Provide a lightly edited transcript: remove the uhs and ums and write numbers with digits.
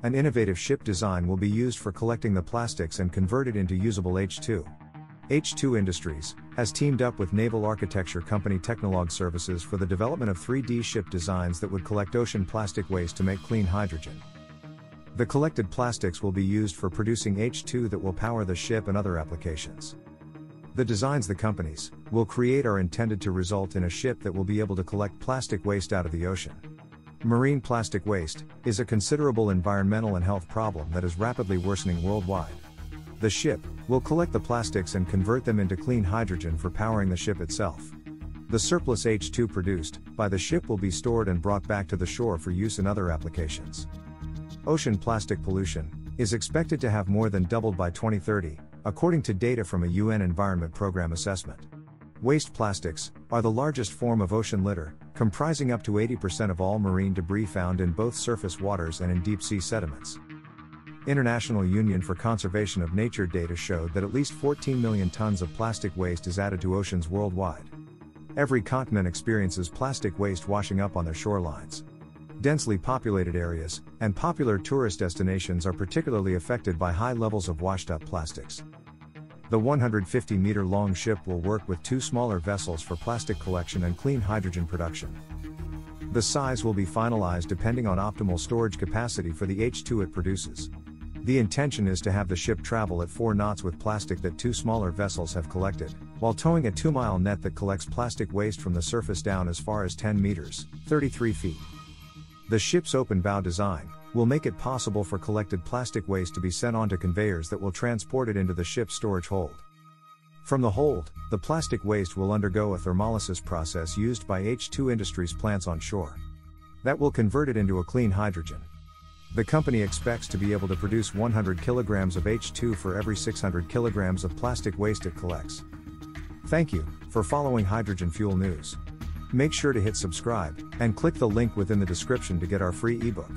an innovative ship design will be used for collecting the plastics and converted into usable H2. H2-Industries has teamed up with naval architecture company Technolog Services for the development of 3D ship designs that would collect ocean plastic waste to make clean hydrogen. The collected plastics will be used for producing H2 that will power the ship and other applications. The designs the companies will create are intended to result in a ship that will be able to collect plastic waste out of the ocean. Marine plastic waste is a considerable environmental and health problem that is rapidly worsening worldwide. The ship will collect the plastics and convert them into clean hydrogen for powering the ship itself. The surplus H2 produced by the ship will be stored and brought back to the shore for use in other applications. Ocean plastic pollution is expected to have more than doubled by 2030, according to data from a UN Environment Program assessment. Waste plastics are the largest form of ocean litter, comprising up to 80% of all marine debris found in both surface waters and in deep sea sediments. International Union for Conservation of Nature data showed that at least 14 million tons of plastic waste is added to oceans worldwide. Every continent experiences plastic waste washing up on their shorelines. Densely populated areas and popular tourist destinations are particularly affected by high levels of washed-up plastics. The 150-meter-long ship will work with 2 smaller vessels for plastic collection and clean hydrogen production. The size will be finalized depending on optimal storage capacity for the H2 it produces. The intention is to have the ship travel at 4 knots with plastic that 2 smaller vessels have collected, while towing a 2-mile net that collects plastic waste from the surface down as far as 10 meters, 33 feet. The ship's open bow design will make it possible for collected plastic waste to be sent onto conveyors that will transport it into the ship's storage hold. From the hold, the plastic waste will undergo a thermolysis process used by H2-Industries plants on shore. That will convert it into a clean hydrogen. The company expects to be able to produce 100 kilograms of H2 for every 600 kilograms of plastic waste it collects. Thank you for following Hydrogen Fuel News. Make sure to hit subscribe and click the link within the description to get our free ebook.